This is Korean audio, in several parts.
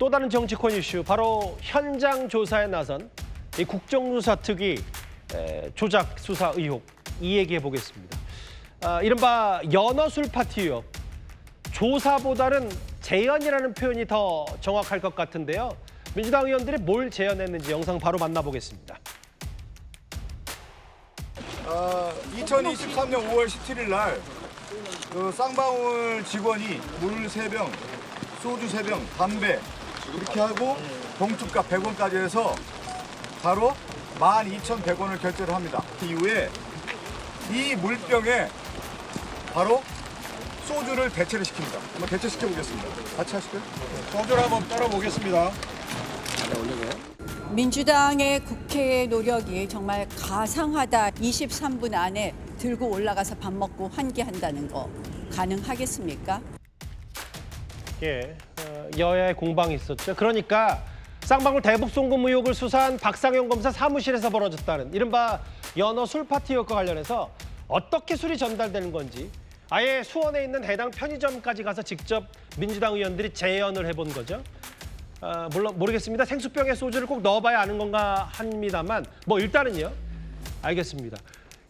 또 다른 정치권 이슈, 바로 현장 조사에 나선 이 국정조사 특위 조작 수사 의혹, 이 얘기해 보겠습니다. 이른바 연어술 파티 의혹, 조사보다는 재연이라는 표현이 더 정확할 것 같은데요. 민주당 의원들이 뭘 재연했는지 영상 바로 만나보겠습니다. 2023년 5월 17일 날 쌍방울 직원이 물 3병, 소주 3병, 담배 이렇게 하고 봉투값 100원까지 해서 바로 12,100원을 결제를 합니다. 그 이후에 이 물병에 바로 소주를 대체를 시킵니다. 한번 대체시켜 보겠습니다. 같이 하실까요? 소주를 한번 따라 보겠습니다. 민주당의 국회의 노력이 정말 가상하다. 23분 안에 들고 올라가서 밥 먹고 환기한다는 거 가능하겠습니까? 예, 여야의 공방이 있었죠. 그러니까 쌍방울 대북송금 의혹을 수사한 박상현 검사 사무실에서 벌어졌다는 이른바 연어 술 파티 의혹과 관련해서 어떻게 술이 전달되는 건지 아예 수원에 있는 해당 편의점까지 가서 직접 민주당 의원들이 재연을 해본 거죠. 물론 모르겠습니다. 생수병에 소주를 꼭 넣어봐야 아는 건가 합니다만 일단은요. 알겠습니다.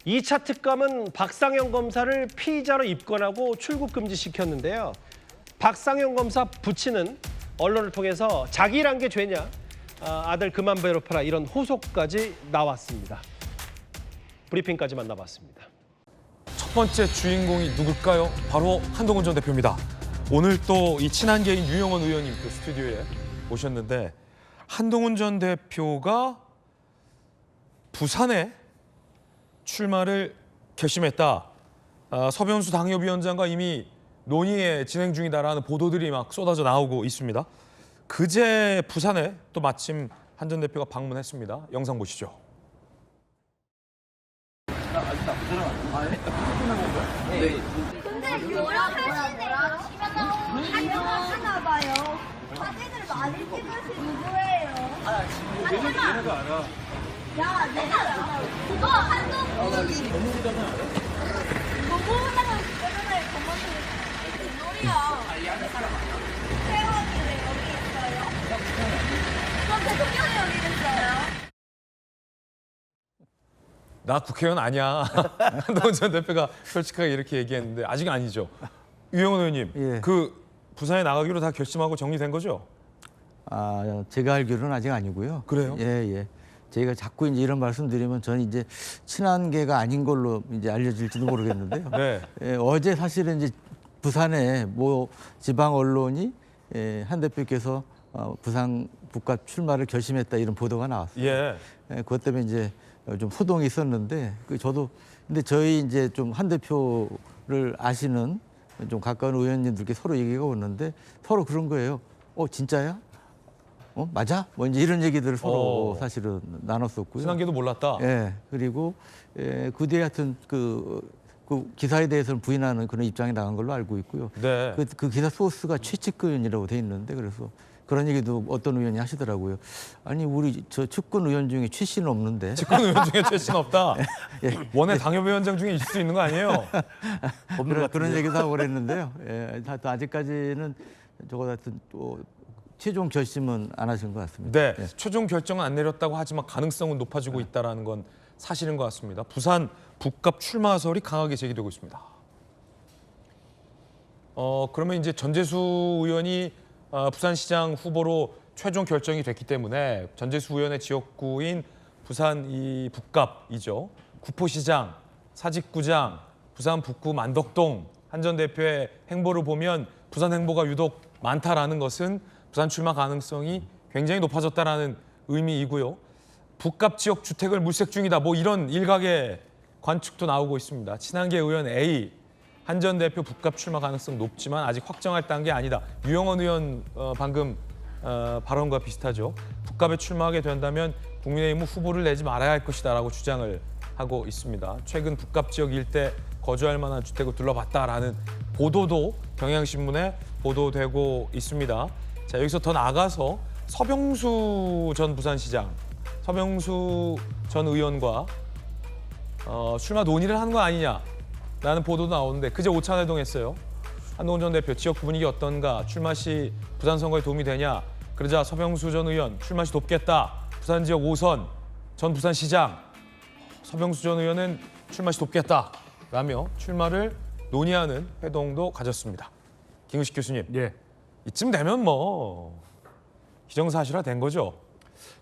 2차 특검은 박상현 검사를 피의자로 입건하고 출국 금지시켰는데요. 박상현 검사 부친은 언론을 통해서 자기 일한 게 죄냐, 아들 그만 괴롭혀라 이런 호소까지 나왔습니다. 브리핑까지 만나봤습니다. 첫 번째 주인공이 누굴까요? 바로 한동훈 전 대표입니다. 오늘 또 이 친한계인 유영원 의원님 그 스튜디오에 오셨는데 한동훈 전 대표가 부산에 출마를 결심했다. 서병수 당협위원장과 이미 논의 진행 중이다라는 보도들이 막 쏟아져 나오고 있습니다. 그제 부산에 또 마침 한 전 대표가 방문했습니다. 영상 보시죠. 근데 노력하시네요. 촬영하시나 봐요. 사진을 많이 찍으신 누구예요? 하지마. 야, 내가 알아. 그거 한동훈이. 너무나 그전에 그만둔 놀이야. 태원이래 여기 있어요. 그럼 대통령이 여기 있어요. 나 국회의원 아니야. 한동훈 전 대표가 솔직하게 이렇게 얘기했는데 아직 아니죠. 유영원 의원님, 예. 그 부산에 나가기로 다 결심하고 정리된 거죠? 제가 알기로는 아직 아니고요. 그래요? 예. 저희가 자꾸 이제 이런 말씀드리면 저는 이제 친한계가 아닌 걸로 이제 알려질지도 모르겠는데요. 네. 어제 사실은 이제 부산에 지방 언론이 한 대표께서 부산 북값 출마를 결심했다 이런 보도가 나왔어요. 예. 그것 때문에 이제 좀 소동이 있었는데 근데 저희 이제 좀 한 대표를 아시는 좀 가까운 의원님들께 서로 얘기가 오는데 서로 그런 거예요. 진짜야? 맞아? 이제 이런 얘기들을 서로 사실은 나눴었고요. 친한계도 몰랐다. 예. 그리고 그 뒤에 하여튼 그 기사에 대해서는 부인하는 그런 입장이 나간 걸로 알고 있고요. 네. 그 기사 소스가 최측근이라고 돼 있는데 그래서 그런 얘기도 어떤 의원이 하시더라고요. 아니 우리 저 측근 의원 중에 최 씨는 없는데. 측근 의원 중에 최 씨는 없다. 원외 당협위원장 중에 있을 수 있는 거 아니에요? 그런 얘기도 하고 그랬는데요. 하여튼 아직까지는 저거 하여튼 또 최종 결심은 안 하신 것 같습니다. 네. 최종 결정은 안 내렸다고 하지만 가능성은 높아지고 있다는 건 사실인 것 같습니다. 부산 북값 출마설이 강하게 제기되고 있습니다. 그러면 이제 전재수 의원이 부산시장 후보로 최종 결정이 됐기 때문에 전재수 의원의 지역구인 부산 이 북갑이죠. 구포시장, 사직구장, 부산 북구 만덕동 한 전 대표의 행보를 보면 부산 행보가 유독 많다라는 것은 부산 출마 가능성이 굉장히 높아졌다라는 의미이고요. 북갑 지역 주택을 물색 중이다. 이런 일각의 관측도 나오고 있습니다. 친한계 의원 A 한 전 대표 북갑 출마 가능성 높지만 아직 확정할 단계 아니다. 유영원 의원 방금 발언과 비슷하죠. 북갑에 출마하게 된다면 국민의힘은 후보를 내지 말아야 할 것이다라고 주장을 하고 있습니다. 최근 북갑 지역 일대 거주할 만한 주택을 둘러봤다라는 보도도 경향신문에 보도되고 있습니다. 자, 여기서 더 나아가서 서병수 전 부산시장, 서병수 전 의원과 출마 논의를 한 거 아니냐라는 보도도 나오는데 그제 오찬회동 했어요. 한동훈 전 대표 지역 분위기 어떤가, 출마 시 부산 선거에 도움이 되냐, 그러자 서병수 전 의원 출마시 돕겠다. 부산 지역 5선 전 부산시장 서병수 전 의원은 출마시 돕겠다라며 출마를 논의하는 회동도 가졌습니다. 김우식 교수님, 이쯤 되면 뭐 기정사실화 된 거죠?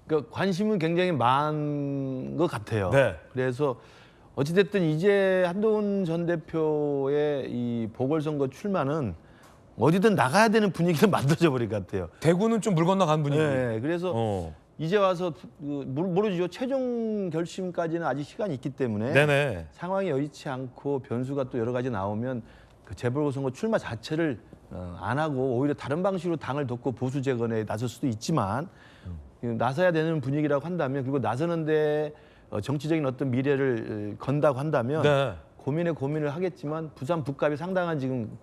그러니까 관심은 굉장히 많은 것 같아요. 네. 그래서 어찌됐든 이제 한동훈 전 대표의 이 보궐선거 출마는 어디든 나가야 되는 분위기를 만들어져 버린 것 같아요. 대구는 좀 물 건너간 분위기. 네, 그래서 이제 와서 모르죠. 최종 결심까지는 아직 시간이 있기 때문에 네네. 상황이 여의치 않고 변수가 또 여러 가지 나오면 그 재보궐선거 출마 자체를 안 하고 오히려 다른 방식으로 당을 돕고 보수 재건에 나설 수도 있지만 나서야 되는 분위기라고 한다면 그리고 나서는데 정치적인 어떤 미래를 건다고 한다면 네. 고민을 하겠지만 부산 북갑이 상당한 지금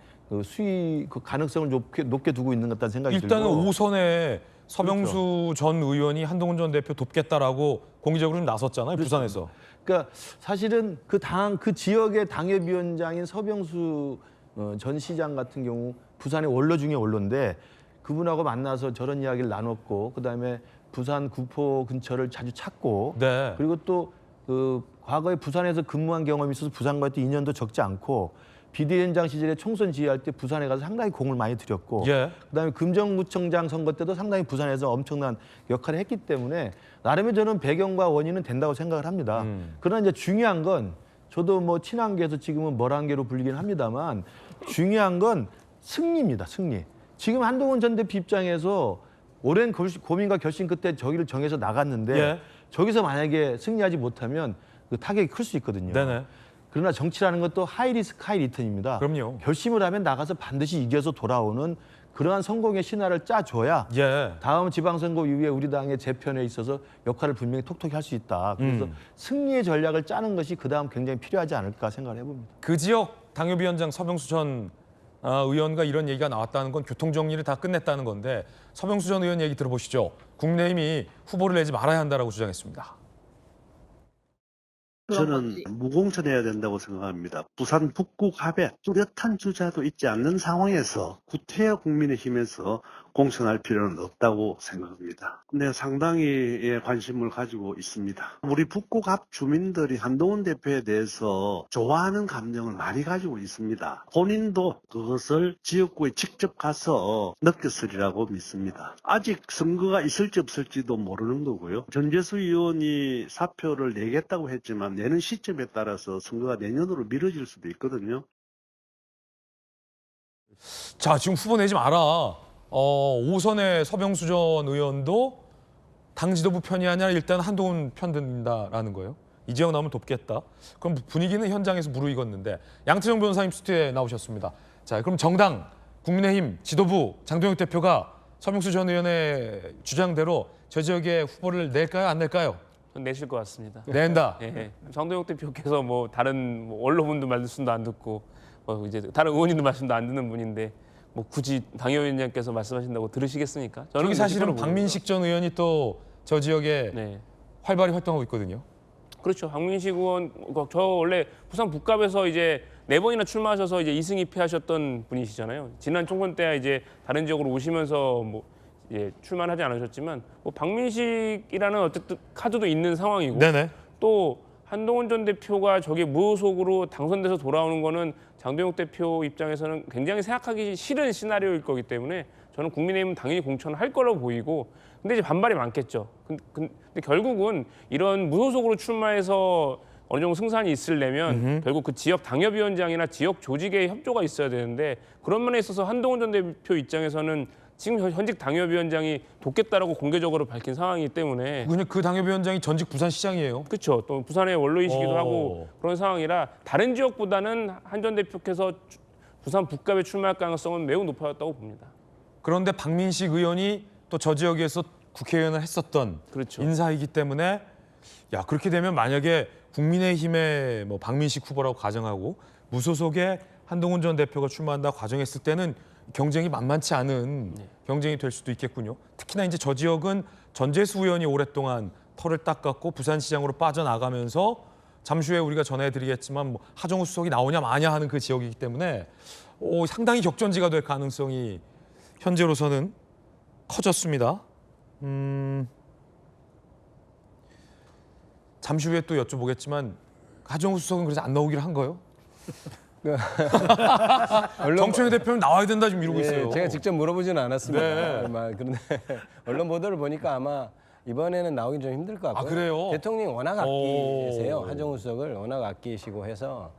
수위 그 가능성을 높게 두고 있는 것 같다는 생각이 일단은 들고 5선에 서병수 전 의원이 한동훈 전 대표 돕겠다라고 공개적으로 좀 나섰잖아요. 부산에서. 그러니까 사실은 그 지역의 당협위원장인 서병수 전 시장 같은 경우 부산의 원로 중에 원로인데 그분하고 만나서 저런 이야기를 나눴고 그다음에 부산 구포 근처를 자주 찾고 네. 그리고 또 그 과거에 부산에서 근무한 경험이 있어서 부산과의 또 인연도 적지 않고 비대위원장 시절에 총선 지휘할 때 부산에 가서 상당히 공을 많이 들였고 예. 그다음에 금정구청장 선거 때도 상당히 부산에서 엄청난 역할을 했기 때문에 나름의 저는 배경과 원인은 된다고 생각을 합니다. 그러나 이제 중요한 건 저도 뭐 친한계에서 지금은 멀한계로 불리긴 합니다만 중요한 건 승리입니다. 승리. 지금 한동훈 전 대표 입장에서 오랜 고민과 결심 끝에 저기를 정해서 나갔는데 예. 저기서 만약에 승리하지 못하면 그 타격이 클 수 있거든요. 네네. 그러나 정치라는 것도 하이 리스크 하이 리턴입니다. 그럼요. 결심을 하면 나가서 반드시 이겨서 돌아오는 그러한 성공의 신화를 짜줘야 예. 다음 지방선거 이후에 우리 당의 재편에 있어서 역할을 분명히 톡톡히 할 수 있다. 그래서 승리의 전략을 짜는 것이 그다음 굉장히 필요하지 않을까 생각을 해봅니다. 그 지역 당협위원장 서병수 전 의원과 이런 얘기가 나왔다는 건 교통정리를 다 끝냈다는 건데 서병수 전 의원 얘기 들어보시죠. 국민의힘이 후보를 내지 말아야 한다라고 주장했습니다. 저는 무공천해야 된다고 생각합니다. 부산 북구갑에 뚜렷한 주자도 있지 않는 상황에서 구태여 국민의힘에서 공천할 필요는 없다고 생각합니다. 근데 상당히 관심을 가지고 있습니다. 우리 북구갑 주민들이 한동훈 대표에 대해서 좋아하는 감정을 많이 가지고 있습니다. 본인도 그것을 지역구에 직접 가서 느꼈으리라고 믿습니다. 아직 선거가 있을지 없을지도 모르는 거고요. 전재수 의원이 사표를 내겠다고 했지만 내는 시점에 따라서 선거가 내년으로 미뤄질 수도 있거든요. 자, 지금 후보 내지 마라. 5선의 서병수 전 의원도 당 지도부 편이 아니라 일단 한동훈 편 든다라는 거예요. 이 지역 나오면 돕겠다. 그럼 분위기는 현장에서 무르익었는데 양태정 변호사님 스튜디오에 나오셨습니다. 자, 그럼 정당, 국민의힘, 지도부, 장동혁 대표가 서병수 전 의원의 주장대로 저 지역에 후보를 낼까요, 안 낼까요? 내실 것 같습니다. 낸다. 예. 장동혁 대표께서 뭐 다른 언론분들 말씀도 안 듣고 뭐 이제 다른 의원님들 말씀도 안 듣는 분인데 뭐 굳이 당협위원장께서 말씀하신다고 들으시겠습니까? 저는 저기 사실은 내실 거로 박민식 전 의원이 또 저 지역에 네. 활발히 활동하고 있거든요. 그렇죠. 박민식 의원 저 원래 부산 북갑에서 이제 4번이나 출마하셔서 이제 2승 2패 하셨던 분이시잖아요. 지난 총선 때 이제 다른 지역으로 오시면서 뭐 예, 출마는 하지 않으셨지만 뭐 박민식이라는 어쨌든 카드도 있는 상황이고 네네. 또 한동훈 전 대표가 저게 무소속으로 당선돼서 돌아오는 거는 장동혁 대표 입장에서는 굉장히 생각하기 싫은 시나리오일 거기 때문에 저는 국민의힘은 당연히 공천할 거라고 보이고 근데 이제 반발이 많겠죠. 근데 결국은 이런 무소속으로 출마해서 어느 정도 승산이 있으려면 결국 그 지역 당협위원장이나 지역 조직의 협조가 있어야 되는데 그런 면에 있어서 한동훈 전 대표 입장에서는 지금 현직 당협위원장이 돕겠다라고 공개적으로 밝힌 상황이기 때문에 그냥 그 당협위원장이 전직 부산시장이에요. 그렇죠. 또 부산의 원로이시기도 오. 하고 그런 상황이라 다른 지역보다는 한 전 대표께서 부산 북갑에 출마할 가능성은 매우 높아졌다고 봅니다. 그런데 박민식 의원이 또 저 지역에서 국회의원을 했었던 그렇죠. 인사이기 때문에 야 그렇게 되면 만약에 국민의힘의 뭐 박민식 후보라고 가정하고 무소속의 한동훈 전 대표가 출마한다고 가정했을 때는 경쟁이 만만치 않은 경쟁이 될 수도 있겠군요. 특히나 이제 저 지역은 전재수 의원이 오랫동안 털을 닦았고 부산시장으로 빠져나가면서 잠시 후에 우리가 전해드리겠지만 뭐 하정우 수석이 나오냐 마냐 하는 그 지역이기 때문에 상당히 격전지가 될 가능성이 현재로서는 커졌습니다. 잠시 후에 또 여쭤보겠지만 하정우 수석은 그래서 안 나오기로 한 거예요? 정청래 대표는 나와야 된다 지금 이러고 있어요. 제가 직접 물어보지는 않았습니다. 네. 그런데 언론 보도를 보니까 아마 이번에는 나오긴 좀 힘들 것 같고요. 아, 그래요? 대통령이 워낙 아끼세요. 하정우 수석을 워낙 아끼시고 해서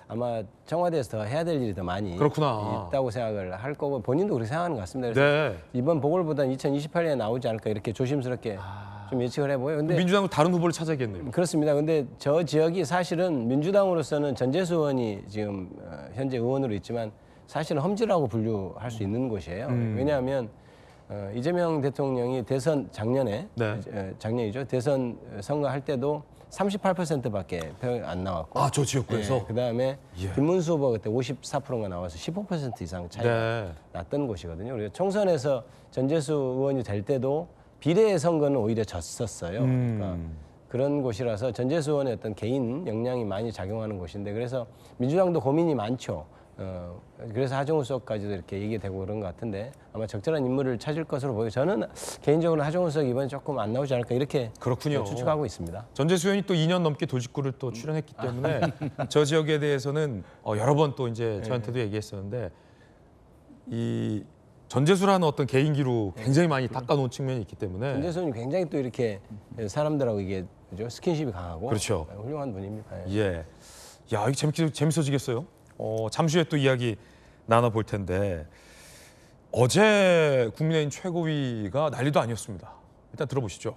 아마 청와대에서 더 해야 될 일이 더 많이 그렇구나. 있다고 생각을 할 거고 본인도 그렇게 생각하는 것 같습니다. 그래서 네. 이번 보궐보다는 2028년에 나오지 않을까 이렇게 조심스럽게 좀 예측을 해보여요. 근데 민주당은 다른 후보를 찾아야겠네요. 그렇습니다. 근데 저 지역이 사실은 민주당으로서는 전재수 의원이 지금 현재 의원으로 있지만 사실은 험지라고 분류할 수 있는 곳이에요. 왜냐하면 이재명 대통령이 대선 작년에 작년이죠. 대선 선거할 때도 38%밖에 표 안 나왔고. 아, 저 지역구에서? 그다음에 김문수 후보가 그때 54%가 나와서 15% 이상 차이가 네. 났던 곳이거든요. 그래서 총선에서 전재수 의원이 될 때도 비례 선거는 오히려 졌었어요. 그러니까 그런 곳이라서 전재수 의원의 어떤 개인 역량이 많이 작용하는 곳인데 그래서 민주당도 고민이 많죠. 그래서 하정우 수석까지도 이렇게 얘기되고 그런 것 같은데 아마 적절한 인물을 찾을 것으로 보여요. 저는 개인적으로 하정우 수석 이번에 조금 안 나오지 않을까 이렇게 그렇군요. 추측하고 있습니다. 전재수 의원이 또 2년 넘게 도직구를 또 출연했기 때문에 저 지역에 대해서는 여러 번 또 이제 저한테도 얘기했었는데 이 전재수라는 어떤 개인기로 굉장히 많이 닦아놓은 측면이 있기 때문에 전재수 의원이 굉장히 또 이렇게 사람들하고 이게 그죠? 스킨십이 강하고 그렇죠. 훌륭한 분입니다. 예. 야, 이거 재밌어지겠어요? 잠시 후에 또 이야기 나눠볼 텐데 어제 국민의힘 최고위가 난리도 아니었습니다. 일단 들어보시죠.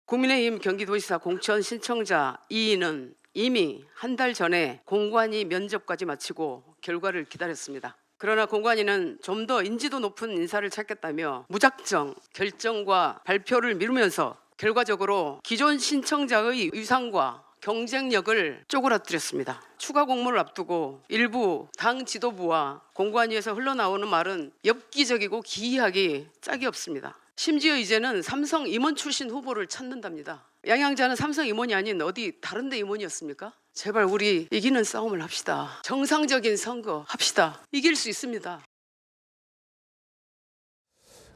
국민의힘 경기도지사 공천 신청자 2인은 이미 한 달 전에 공관위 면접까지 마치고 결과를 기다렸습니다. 그러나 공관위는 좀 더 인지도 높은 인사를 찾겠다며 무작정 결정과 발표를 미루면서 결과적으로 기존 신청자의 위상과 경쟁력을 쪼그라뜨렸습니다. 추가 공모를 앞두고 일부 당 지도부와 공관위에서 흘러나오는 말은 엽기적이고 기이하기 짝이 없습니다. 심지어 이제는 삼성 임원 출신 후보를 찾는답니다. 양양자는 삼성 임원이 아닌 어디 다른 데 임원이었습니까? 제발 우리 이기는 싸움을 합시다. 정상적인 선거 합시다. 이길 수 있습니다.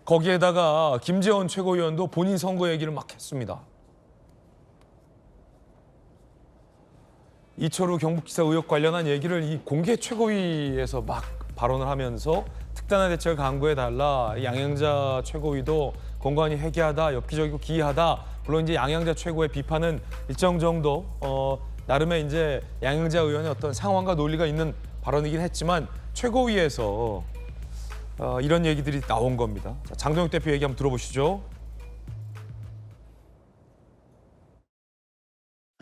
거기에다가 김재원 최고위원도 본인 선거 얘기를 막 했습니다. 이철우 경북지사 의혹 관련한 얘기를 이 공개 최고위에서 막 발언을 하면서 특단의 대책을 강구해달라. 양양자 최고위도 공관위 회개하다, 엽기적이고 기이하다. 물론 이제 양양자 최고의 비판은 일정 정도 나름의 이제 양양자 의원의 어떤 상황과 논리가 있는 발언이긴 했지만 최고위에서 이런 얘기들이 나온 겁니다. 자, 장동혁 대표 얘기 한번 들어보시죠.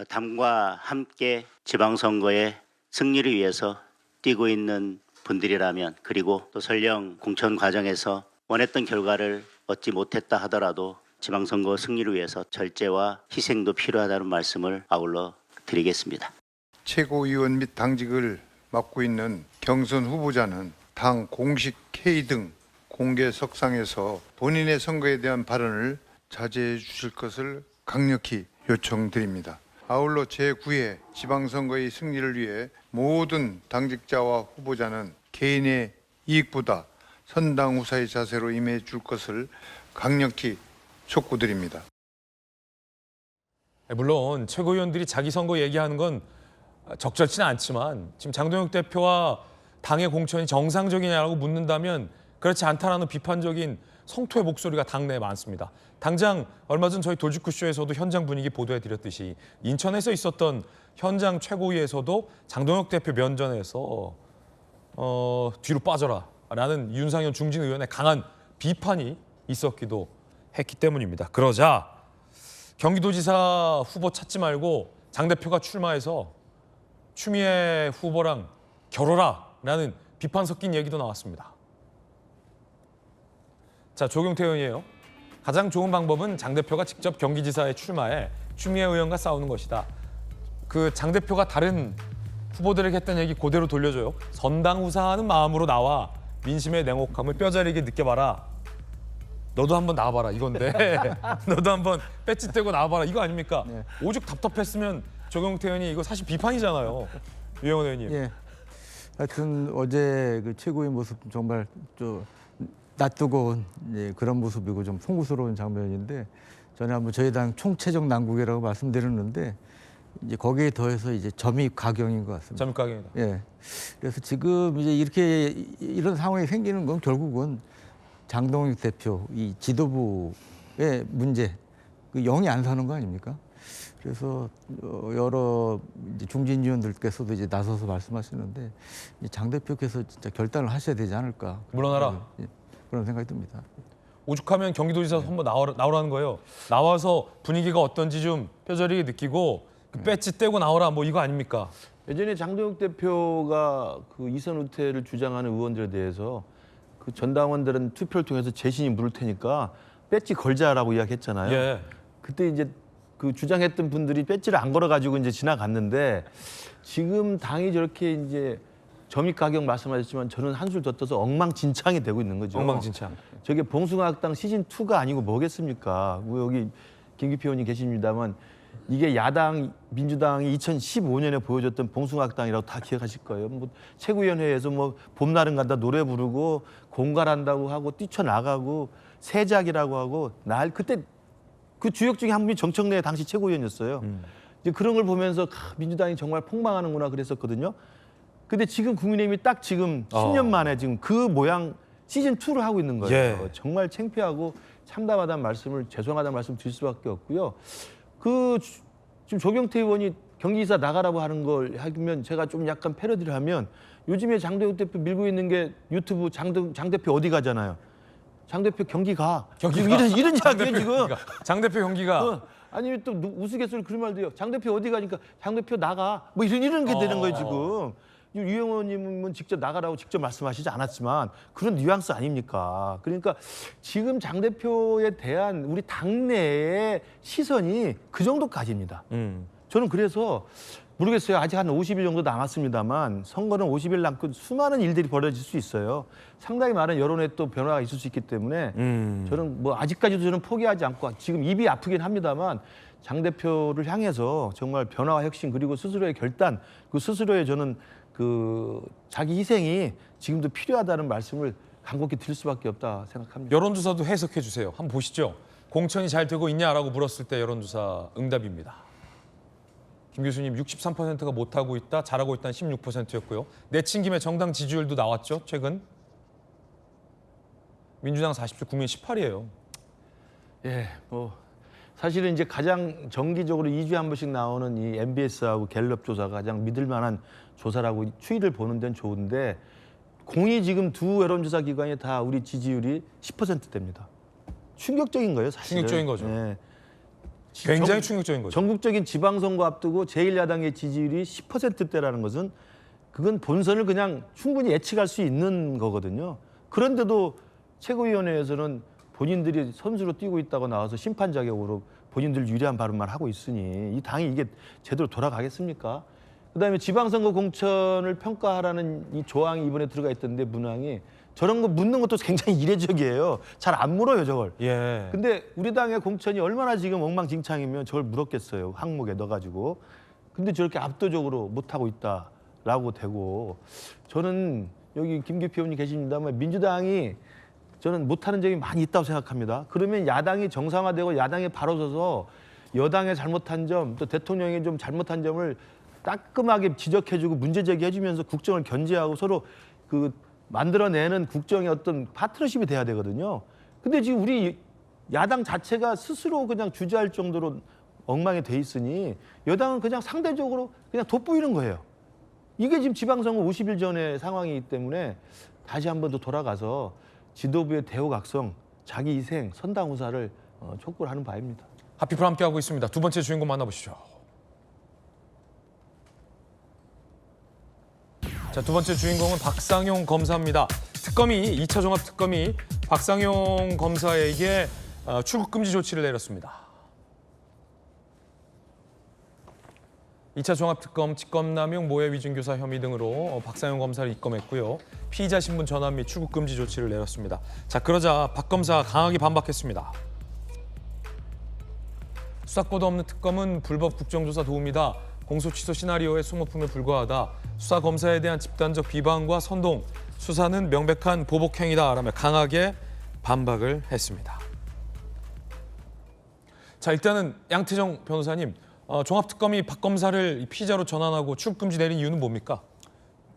당과 함께 지방선거의 승리를 위해서 뛰고 있는 분들이라면 그리고 또 설령 공천 과정에서 원했던 결과를 얻지 못했다 하더라도 지방선거 승리를 위해서 절제와 희생도 필요하다는 말씀을 아울러 드리겠습니다. 최고위원 및 당직을 맡고 있는 경선 후보자는 당 공식 회의 등 공개석상에서 본인의 선거에 대한 발언을 자제해 주실 것을 강력히 요청드립니다. 아울러 제9회 지방선거의 승리를 위해 모든 당직자와 후보자는 개인의 이익보다 선당후사의 자세로 임해 줄 것을 강력히 촉구드립니다. 물론 최고위원들이 자기 선거 얘기하는 건 적절치는 않지만 지금 장동혁 대표와 당의 공천이 정상적이냐라고 묻는다면 그렇지 않다라는 비판적인 성토의 목소리가 당내에 많습니다. 당장 얼마 전 저희 돌직구쇼에서도 현장 분위기 보도해드렸듯이 인천에서 있었던 현장 최고위에서도 장동혁 대표 면전에서 뒤로 빠져라라는 윤상현 중진 의원의 강한 비판이 있었기도 했기 때문입니다. 그러자 경기도지사 후보 찾지 말고 장 대표가 출마해서 추미애 후보랑 결혼하라는 비판 섞인 얘기도 나왔습니다. 자, 조경태 의원이에요. 가장 좋은 방법은 장 대표가 직접 경기지사에 출마해 추미애 의원과 싸우는 것이다. 그 장 대표가 다른 후보들에게 했던 얘기 그대로 돌려줘요. 선당후사하는 마음으로 나와 민심의 냉혹함을 뼈저리게 느껴봐라. 너도 한번 나와봐라 이건데 너도 한번 배지 떼고 나와봐라 이거 아닙니까? 네. 오죽 답답했으면 조경태 의원이 이거 사실 비판이잖아요. 유영원 의원님. 예. 하여튼 어제 그 최고의 모습 정말 낯뜨거운 그런 모습이고 좀 송구스러운 장면인데 저는 한번 저희 당 총체적 난국이라고 말씀드렸는데 이제 거기에 더해서 이제 점입 가경인 것 같습니다. 점입 가경이다. 예. 그래서 지금 이제 이렇게 이런 상황이 생기는 건 결국은 장동익 대표 이 지도부의 문제, 그 영이 안 서는 거 아닙니까? 그래서 여러 이제 중진 의원들께서도 이제 나서서 말씀하시는데 장 대표께서 진짜 결단을 하셔야 되지 않을까. 물러나라. 그런 생각이 듭니다. 오죽하면 경기도지사 한번 나오라는 거예요. 나와서 분위기가 어떤지 좀 뼈저리게 느끼고 그 배지 떼고 나오라 뭐 이거 아닙니까? 예전에 장동혁 대표가 그 이선 후퇴를 주장하는 의원들에 대해서 그 전당원들은 투표를 통해서 재신이 물을 테니까 배지 걸자라고 이야기했잖아요. 예. 그때 이제 그 주장했던 분들이 배지를 안 걸어가지고 이제 지나갔는데 지금 당이 저렇게 이제 점입 가격 말씀하셨지만 저는 한술 더 떠서 엉망진창이 되고 있는 거죠. 엉망진창. 저게 봉숭아학당 시즌 2가 아니고 뭐겠습니까? 뭐 여기 김기표 의원님 계십니다만 이게 야당 민주당이 2015년에 보여줬던 봉숭아학당이라고 다 기억하실 거예요. 뭐 최고위원회에서 뭐 봄날은 간다 노래 부르고 공갈한다고 하고 뛰쳐나가고 세작이라고 하고 날 그때 그 주역 중에 한 분이 정청래 당시 최고위원이었어요. 이제 그런 걸 보면서 민주당이 정말 폭망하는구나 그랬었거든요. 근데 지금 국민의힘이 딱 지금 10년 만에 지금 그 모양 시즌 2를 하고 있는 거예요. 예. 정말 창피하고 참담하다는 말씀을 죄송하다는 말씀 드릴 수밖에 없고요. 그 지금 조경태 의원이 경기지사 나가라고 하는 걸 하면 제가 좀 약간 패러디를 하면 요즘에 장동혁 대표 밀고 있는 게 유튜브 장 대표 어디 가잖아요. 장 대표 경기 가. 지금 이런 이야기예요 지금. 장 대표 경기가. 아니면 또 우스갯소리 그런 말도 해요. 장 대표 어디 가니까 장 대표 나가. 뭐 이런 게 되는 거예요 지금. 유영호님은 직접 나가라고 직접 말씀하시지 않았지만 그런 뉘앙스 아닙니까? 그러니까 지금 장 대표에 대한 우리 당내의 시선이 그 정도까지입니다. 저는 그래서 모르겠어요. 아직 한 50일 정도 남았습니다만 선거는 50일 남고 수많은 일들이 벌어질 수 있어요. 상당히 많은 여론에 또 변화가 있을 수 있기 때문에 저는 뭐 아직까지도 저는 포기하지 않고 지금 입이 아프긴 합니다만 장 대표를 향해서 정말 변화와 혁신 그리고 스스로의 결단 그 스스로의 저는 그 자기 희생이 지금도 필요하다는 말씀을 간곡히 드릴 수밖에 없다 생각합니다. 여론조사도 해석해 주세요. 한번 보시죠. 공천이 잘 되고 있냐라고 물었을 때 여론조사 응답입니다. 김 교수님 63%가 못하고 있다, 잘하고 있다는 16%였고요. 내친 김에 정당 지지율도 나왔죠, 최근. 민주당 40조, 국민 18이에요. 예, 뭐 사실은 이제 가장 정기적으로 2주에 한 번씩 나오는 이 MBS하고 갤럽 조사가 가장 믿을 만한 조사라고 추이를 보는 데는 좋은데 공이 지금 두 여론조사 기관이 다 우리 지지율이 10%대입니다. 충격적인 거예요, 사실은. 충격적인 거죠. 예. 굉장히 충격적인 거죠. 전국적인 지방선거 앞두고 제1야당의 지지율이 10%대라는 것은 그건 본선을 그냥 충분히 예측할 수 있는 거거든요. 그런데도 최고위원회에서는 본인들이 선수로 뛰고 있다고 나와서 심판 자격으로 본인들 유리한 발언만 하고 있으니 이 당이 이게 제대로 돌아가겠습니까? 그다음에 지방선거 공천을 평가하라는 이 조항이 이번에 들어가 있던데 문항이 저런 거 묻는 것도 굉장히 이례적이에요. 잘 안 물어요 저걸. 예. 근데 우리 당의 공천이 얼마나 지금 엉망진창이면 저걸 물었겠어요. 항목에 넣어가지고. 근데 저렇게 압도적으로 못하고 있다라고 되고 저는 여기 김기표 의원님 계십니다만 민주당이 저는 못하는 점이 많이 있다고 생각합니다. 그러면 야당이 정상화되고 야당에 바로 서서 여당의 잘못한 점, 또 대통령이 좀 잘못한 점을 따끔하게 지적해주고 문제 제기해주면서 국정을 견제하고 서로 그 만들어내는 국정의 어떤 파트너십이 돼야 되거든요. 근데 지금 우리 야당 자체가 스스로 그냥 주저할 정도로 엉망이 돼 있으니 여당은 그냥 상대적으로 그냥 돋보이는 거예요. 이게 지금 지방선거 50일 전의 상황이기 때문에 다시 한번 더 돌아가서 지도부의 대우각성, 자기 희생, 선당후사를 촉구를 하는 바입니다. 핫피플 함께하고 있습니다. 두 번째 주인공 만나보시죠. 자, 두 번째 주인공은 박상용 검사입니다. 특검이 2차 종합특검이 박상용 검사에게 출국 금지 조치를 내렸습니다. 2차 종합특검 직권남용 모해 위증교사 혐의 등으로 박상용 검사를 입건했고요. 피의자 신분 전환 및 출국 금지 조치를 내렸습니다. 자, 그러자 박 검사가 강하게 반박했습니다. 수사권도 없는 특검은 불법 국정조사 도움이다. 공소 취소 시나리오의 소모품에 불과하다. 수사 검사에 대한 집단적 비방과 선동, 수사는 명백한 보복 행위다라며 강하게 반박을 했습니다. 자, 일단은 양태정 변호사님, 종합특검이 박 검사를 피의자로 전환하고 출국금지 내린 이유는 뭡니까?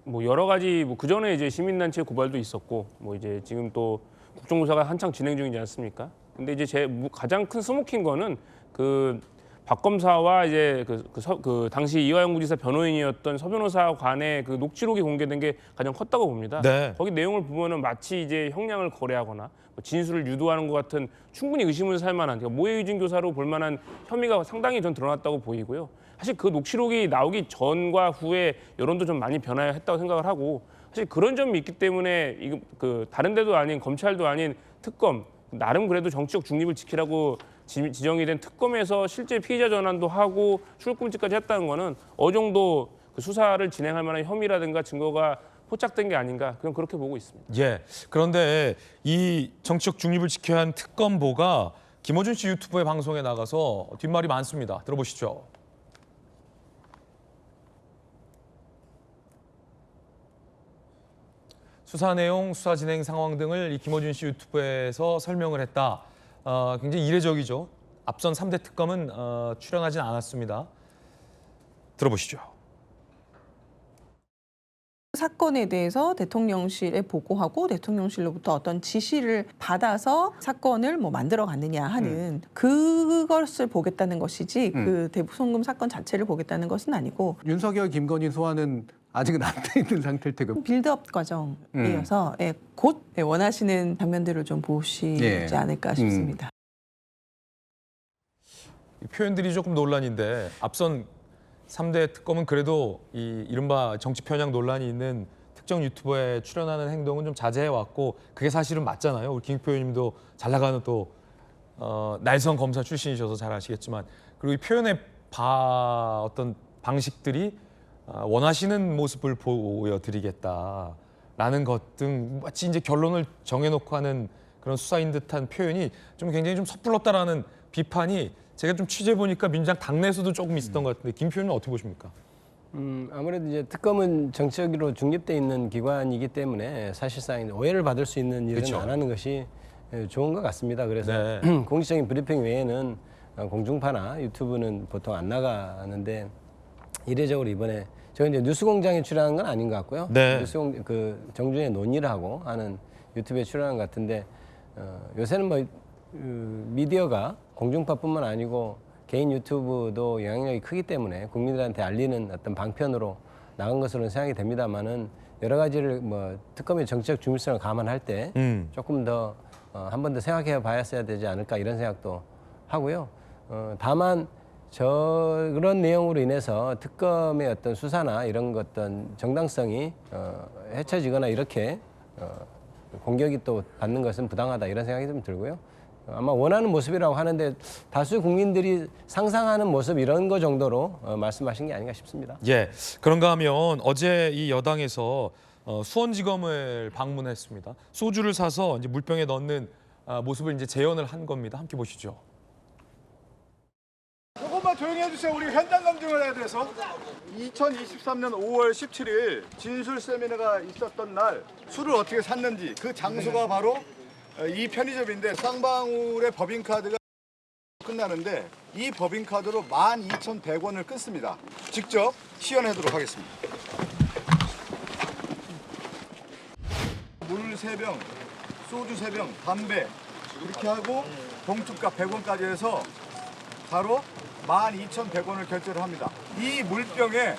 뭐 여러 가지 그 전에 이제 시민단체 고발도 있었고 뭐 이제 지금 또 국정조사가 한창 진행 중이지 않습니까? 근데 이제 제 가장 큰 스모킹 거는 그 박 검사와 이제 그 당시 이화영 구지사 변호인이었던 서 변호사 간의 그 녹취록이 공개된 게 가장 컸다고 봅니다. 네. 거기 내용을 보면은 마치 이제 형량을 거래하거나 뭐 진술을 유도하는 것 같은 충분히 의심을 살 만한 그러니까 모해유진 교사로 볼 만한 혐의가 상당히 전 드러났다고 보이고요. 사실 그 녹취록이 나오기 전과 후에 여론도 좀 많이 변화했다고 생각을 하고 사실 그런 점이 있기 때문에 이거 그 다른 데도 아닌 검찰도 아닌 특검 나름 그래도 정치적 중립을 지키라고 지정이 된 특검에서 실제 피의자 전환도 하고 출국금지까지 했다는 거는 어느 정도 그 수사를 진행할 만한 혐의라든가 증거가 포착된 게 아닌가 그냥 그렇게 보고 있습니다. 예. 그런데 이 정치적 중립을 지켜야 하는 특검보가 김어준 씨 유튜브의 방송에 나가서 뒷말이 많습니다. 들어보시죠. 수사 내용, 수사 진행 상황 등을 이 김어준 씨 유튜브에서 설명을 했다. 굉장히 이례적이죠. 앞선 3대 특검은 출연하진 않았습니다. 들어보시죠. 사건에 대해서 대통령실에 보고하고 대통령실로부터 어떤 지시를 받아서 사건을 뭐 만들어 갔느냐 하는 그것을 보겠다는 것이지 그 대북송금 사건 자체를 보겠다는 것은 아니고 윤석열, 김건희 소환은 아직은 안 돼 있는 상태일 테고 빌드업 과정이어서 곧 원하시는 장면들을 좀 보시지 않을까 싶습니다. 표현들이 조금 논란인데 앞선 3대 특검은 그래도 이 이른바 정치 편향 논란이 있는 특정 유튜버에 출연하는 행동은 좀 자제해왔고 그게 사실은 맞잖아요. 우리 김익표 의원님도 잘 나가는 또 날선 검사 출신이셔서 잘 아시겠지만 그리고 이 표현의 어떤 방식들이 원하시는 모습을 보여드리겠다라는 것 등 마치 이제 결론을 정해놓고 하는 그런 수사인 듯한 표현이 좀 굉장히 좀 섣불렀다라는 비판이 제가 좀 취재해 보니까 민주당 당내에서도 조금 있었던 것 같은데 김 표현은 어떻게 보십니까? 아무래도 이제 특검은 정치적으로 중립돼 있는 기관이기 때문에 사실상 오해를 받을 수 있는 일은 그렇죠. 안 하는 것이 좋은 것 같습니다. 그래서 공식적인 브리핑 외에는 공중파나 유튜브는 보통 안 나가는데 이례적으로 이번에 제가 이제 뉴스공장에 출연한 건 아닌 것 같고요. 그 정준의 논의를 하고 하는 유튜브에 출연한 것 같은데 요새는 뭐 미디어가 공중파뿐만 아니고 개인 유튜브도 영향력이 크기 때문에 국민들한테 알리는 어떤 방편으로 나간 것으로는 생각이 됩니다만은 여러 가지를 뭐 특검의 정치적 중립성을 감안할 때 조금 더 한 번 더 생각해 봐야 되지 않을까 이런 생각도 하고요. 다만 그런 내용으로 인해서 특검의 어떤 수사나 이런 어떤 정당성이 해쳐지거나 이렇게 공격이 또 받는 것은 부당하다 이런 생각이 좀 들고요. 아마 원하는 모습이라고 하는데 다수 국민들이 상상하는 모습 이런 거 정도로 말씀하신 게 아닌가 싶습니다. 예, 그런가 하면 어제 이 여당에서 수원지검을 방문했습니다. 소주를 사서 이제 물병에 넣는 모습을 이제 재현을 한 겁니다. 함께 보시죠. 조금만 조용히 해주세요. 우리 현장 검증을 해야 돼서. 2023년 5월 17일 진술 세미나가 있었던 날 술을 어떻게 샀는지 그 장소가 바로 이 편의점인데 쌍방울의 법인카드가 끝나는데 이 법인카드로 12,100원을 끊습니다. 직접 시연하도록 하겠습니다. 물 3병, 소주 3병, 담배 이렇게 하고 봉투값 100원까지 해서 바로 12,100원을 결제를 합니다. 이 물병에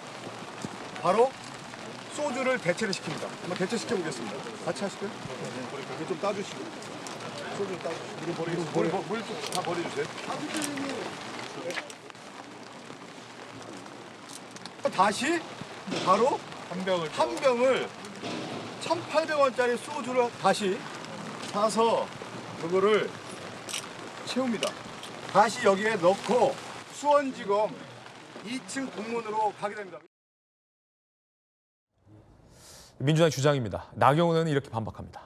바로 소주를 대체를 시킵니다. 한번 대체시켜 보겠습니다. 같이 하실까요? 이거 좀 따주시고. 소주 따주시고. 이거 버리고. 물 다 버려주세요. 다시 바로 한 병을 1,800원짜리 소주를 다시 사서 그거를 채웁니다. 다시 여기에 넣고 수원지검 2층 공문으로 가게 됩니다. 민주당 주장입니다. 나경원 의원은 이렇게 반박합니다.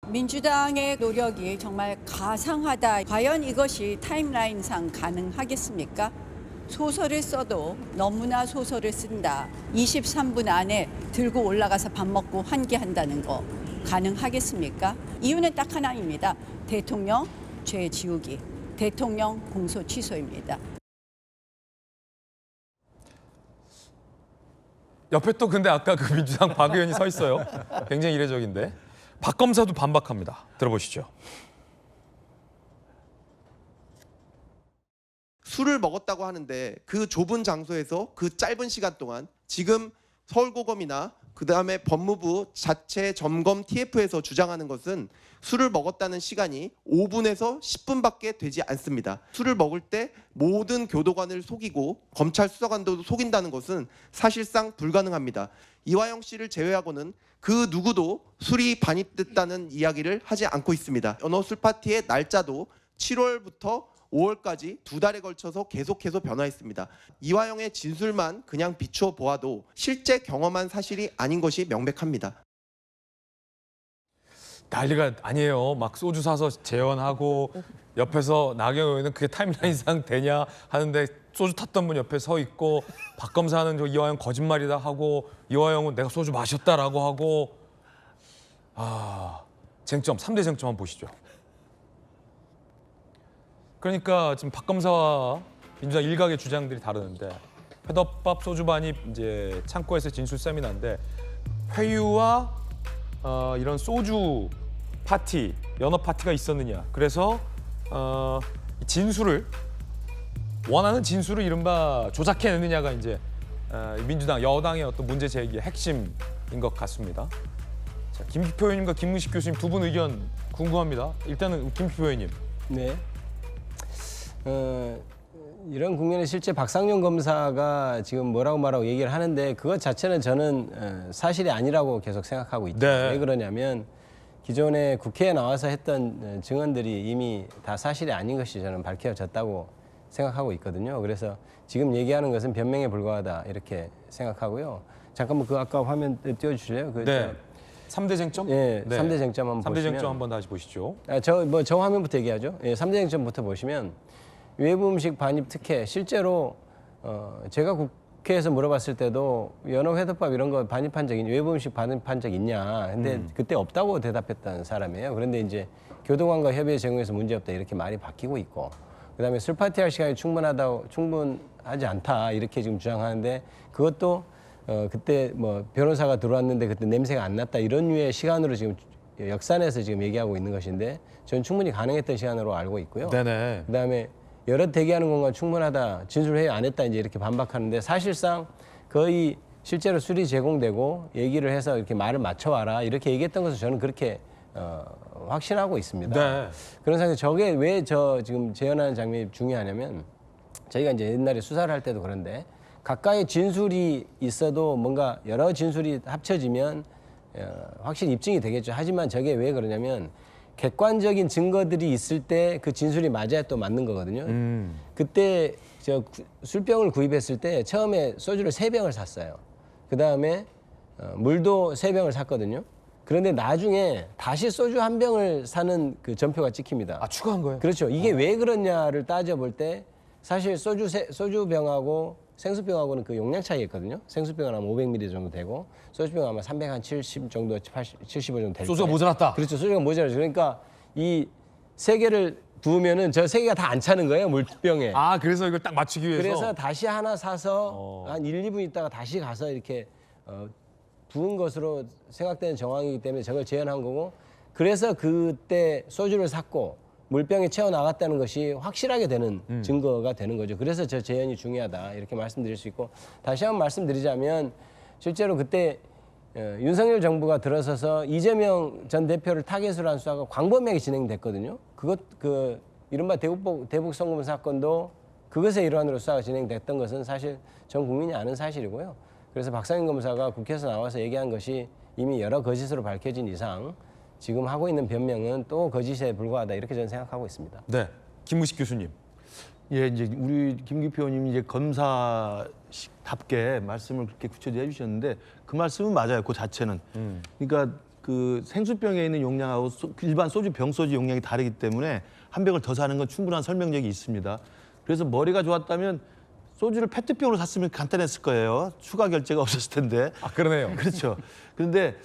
민주당의 노력이 정말 가상하다. 과연 이것이 타임라인상 가능하겠습니까? 소설을 써도 너무나 소설을 쓴다. 23분 안에 들고 올라가서 밥 먹고 환기한다는 거. 가능하겠습니까? 이유는 딱 하나입니다. 대통령 죄 지우기, 대통령 공소 취소입니다. 옆에 또 근데 아까 그 민주당 박 의원이 서 있어요. 굉장히 이례적인데. 박 검사도 반박합니다. 들어보시죠. 술을 먹었다고 하는데 그 좁은 장소에서 그 짧은 시간 동안 지금 서울고검이나 그다음에 법무부 자체 점검 TF에서 주장하는 것은 술을 먹었다는 시간이 5분에서 10분밖에 되지 않습니다. 술을 먹을 때 모든 교도관을 속이고 검찰 수사관도 속인다는 것은 사실상 불가능합니다. 이화영 씨를 제외하고는 그 누구도 술이 반입됐다는 이야기를 하지 않고 있습니다. 연어 술 파티의 날짜도 7월부터 5월까지 2달에 걸쳐서 계속해서 변화했습니다. 이화영의 진술만 그냥 비추어 보아도 실제 경험한 사실이 아닌 것이 명백합니다. 난리가 아니에요. 막 소주 사서 재현하고 옆에서 나경원 의원은 그게 타임라인상 되냐 하는데 소주 탔던 분 옆에 서 있고 박 검사는 저 이화영 거짓말이다 하고 이화영은 내가 소주 마셨다라고 하고 쟁점 3대 쟁점 한번 보시죠. 그러니까 지금 박 검사와 민주당 일각의 주장들이 다르는데 회덮밥 소주 반입 이제 창고에서 진술 세미나인데 회유와 이런 소주 파티, 연어 파티가 있었느냐. 그래서 진술을 원하는 진술을 이른바 조작해내느냐가 이제 민주당 여당의 어떤 문제 제기의 핵심인 것 같습니다. 자, 김기표 의원님과 김문식 교수님 두 분 의견 궁금합니다. 일단은 김기표 의원님. 네. 이런 국면에 실제 박상용 검사가 지금 뭐라고 말하고 얘기를 하는데 그것 자체는 저는 사실이 아니라고 계속 생각하고 있죠. 네. 왜 그러냐면 기존에 국회에 나와서 했던 증언들이 이미 다 사실이 아닌 것이 저는 밝혀졌다고 생각하고 있거든요. 그래서 지금 얘기하는 것은 변명에 불과하다 이렇게 생각하고요. 잠깐만 그 아까 화면 띄워주실래요? 네. 3대 쟁점? 예, 네. 3대 쟁점 한번 3대 보시면 쟁점 한번 다시 보시죠. 저 화면부터 얘기하죠. 예, 3대 쟁점부터 보시면 외부 음식 반입 특혜 실제로 제가 국회에서 물어봤을 때도 연어 회덮밥 이런 거 반입한 적이 외부 음식 반입한 적 있냐. 근데 그때 없다고 대답했던 사람이에요. 그런데 이제 교도관과 협의에 제공해서 문제없다 이렇게 말이 바뀌고 있고 그다음에 술 파티할 시간이 충분하지 않다 이렇게 지금 주장하는데 그것도 그때 뭐 변호사가 들어왔는데 그때 냄새가 안 났다 이런 류의 시간으로 지금 역산해서 지금 얘기하고 있는 것인데 저는 충분히 가능했던 시간으로 알고 있고요. 네네. 그다음에 여러 대기하는 공간 충분하다. 진술회의 안 했다 이제 이렇게 반박하는데 사실상 거의 실제로 술이 제공되고 얘기를 해서 이렇게 말을 맞춰와라 이렇게 얘기했던 것을 저는 그렇게 확신하고 있습니다. 네. 그런 상황에서 저게 왜 지금 재현하는 장면이 중요하냐면 저희가 이제 옛날에 수사를 할 때도 그런데 가까이 진술이 있어도 뭔가 여러 진술이 합쳐지면 확실히 입증이 되겠죠. 하지만 저게 왜 그러냐면 객관적인 증거들이 있을 때 그 진술이 맞아야 또 맞는 거거든요. 그때 술병을 구입했을 때 처음에 소주를 3병을 샀어요. 그다음에 물도 3병을 샀거든요. 그런데 나중에 다시 소주 1병을 사는 그 전표가 찍힙니다. 아, 추가한 거예요? 그렇죠. 이게 왜 그러냐를 따져볼 때 사실 소주병하고 생수병하고는 그 용량 차이가 있거든요. 생수병은 아마 500ml 정도 되고 소주병은 아마 370 정도, 75 정도 될 소주가 때. 모자랐다. 그렇죠. 소주가 모자라죠. 그러니까 이 3개를 두으면은 저 3개가 다 안 차는 거예요. 물병에. 아, 그래서 이걸 딱 맞추기 위해서? 그래서 다시 하나 사서 한 1, 2분 있다가 다시 가서 이렇게 부은 것으로 생각되는 정황이기 때문에 저걸 재현한 거고 그래서 그때 소주를 샀고 물병에 채워 나갔다는 것이 확실하게 되는 증거가 되는 거죠. 그래서 저 재현이 중요하다 이렇게 말씀드릴 수 있고 다시 한번 말씀드리자면 실제로 그때 윤석열 정부가 들어서서 이재명 전 대표를 타겟으로 한 수사가 광범위하게 진행됐거든요. 그 이른바 대북 송금 사건도 그것의 일환으로 수사가 진행됐던 것은 사실 전 국민이 아는 사실이고요. 그래서 박상현 검사가 국회에서 나와서 얘기한 것이 이미 여러 거짓으로 밝혀진 이상 지금 하고 있는 변명은 또 거짓에 불과하다 이렇게 저는 생각하고 있습니다. 네, 김문식 교수님. 예, 이제 우리 김기표 의원님이 이제 검사답게 말씀을 그렇게 구체적으로 해주셨는데 그 말씀은 맞아요. 그 자체는. 그러니까 그 생수병에 있는 용량하고 일반 병소주 용량이 다르기 때문에 한 병을 더 사는 건 충분한 설명력이 있습니다. 그래서 머리가 좋았다면 소주를 페트병으로 샀으면 간단했을 거예요. 추가 결제가 없었을 텐데. 아, 그러네요. 그렇죠. 그런데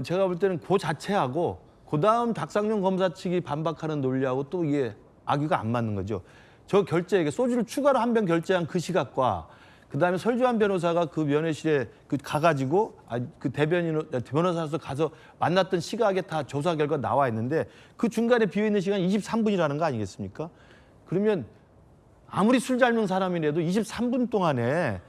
제가 볼 때는 그 자체하고 그다음 박상용 검사 측이 반박하는 논리하고 또 이게 악유가 안 맞는 거죠. 저 결제, 소주를 추가로 한 병 결제한 그 시각과 그다음에 설주환 변호사가 그 면회실에 가가지고 그 변호사로서 가서 만났던 시각에 다 조사 결과 나와 있는데 그 중간에 비어 있는 시간이 23분이라는 거 아니겠습니까? 그러면 아무리 술 잘 먹는 사람이라도 23분 동안에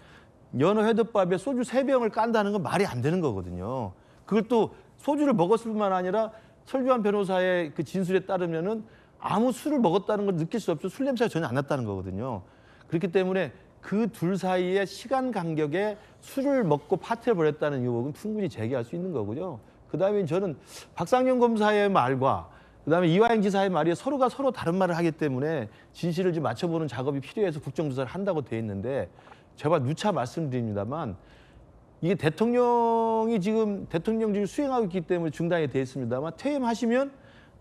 연어 회덮밥에 소주 3병을 깐다는 건 말이 안 되는 거거든요. 그걸 또 소주를 먹었을 뿐만 아니라 설주환 변호사의 그 진술에 따르면은 아무 술을 먹었다는 걸 느낄 수 없어 술 냄새가 전혀 안 났다는 거거든요. 그렇기 때문에 그 둘 사이의 시간 간격에 술을 먹고 파티를 벌였다는 의혹은 충분히 제기할 수 있는 거고요. 그다음에 저는 박상용 검사의 말과 그다음에 이화영 지사의 말이 서로가 서로 다른 말을 하기 때문에 진실을 좀 맞춰보는 작업이 필요해서 국정조사를 한다고 돼 있는데 제가 누차 말씀드립니다만 이게 대통령이 지금 대통령직을 수행하고 있기 때문에 중단이 돼 있습니다만 퇴임하시면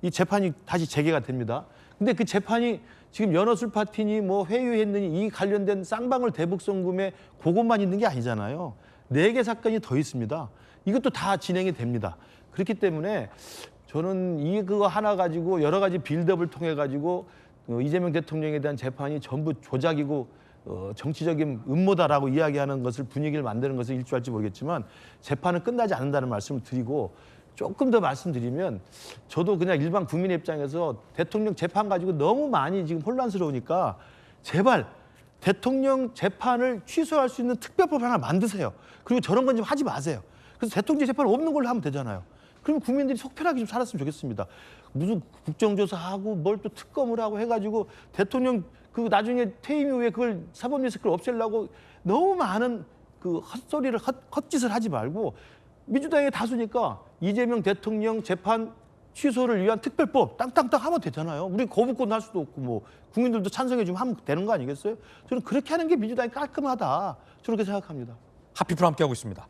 이 재판이 다시 재개가 됩니다. 근데 그 재판이 지금 연어술 파티니 뭐 회유했느니 이 관련된 쌍방울 대북 송금에 그것만 있는 게 아니잖아요. 4개 사건이 더 있습니다. 이것도 다 진행이 됩니다. 그렇기 때문에 저는 그거 하나 가지고 여러 가지 빌드업을 통해 가지고 이재명 대통령에 대한 재판이 전부 조작이고 정치적인 음모다라고 이야기하는 것을 분위기를 만드는 것을 일조할지 모르겠지만 재판은 끝나지 않는다는 말씀을 드리고 조금 더 말씀드리면 저도 그냥 일반 국민의 입장에서 대통령 재판 가지고 너무 많이 지금 혼란스러우니까 제발 대통령 재판을 취소할 수 있는 특별법 하나 만드세요. 그리고 저런 건 좀 하지 마세요. 그래서 대통령 재판 없는 걸로 하면 되잖아요. 그럼 국민들이 속 편하게 좀 살았으면 좋겠습니다. 무슨 국정조사하고 뭘 또 특검을 하고 해가지고 대통령 그 나중에 퇴임 이후에 그걸 사법리스크를 없애려고 너무 많은 그 헛소리를 헛짓을 하지 말고 민주당의 다수니까 이재명 대통령 재판 취소를 위한 특별법 땅땅땅 하면 되잖아요. 우리 거부권 할 수도 없고 뭐 국민들도 찬성해 주면 하면 되는 거 아니겠어요? 저는 그렇게 하는 게 민주당이 깔끔하다. 저렇게 생각합니다. 핫피플 함께하고 있습니다.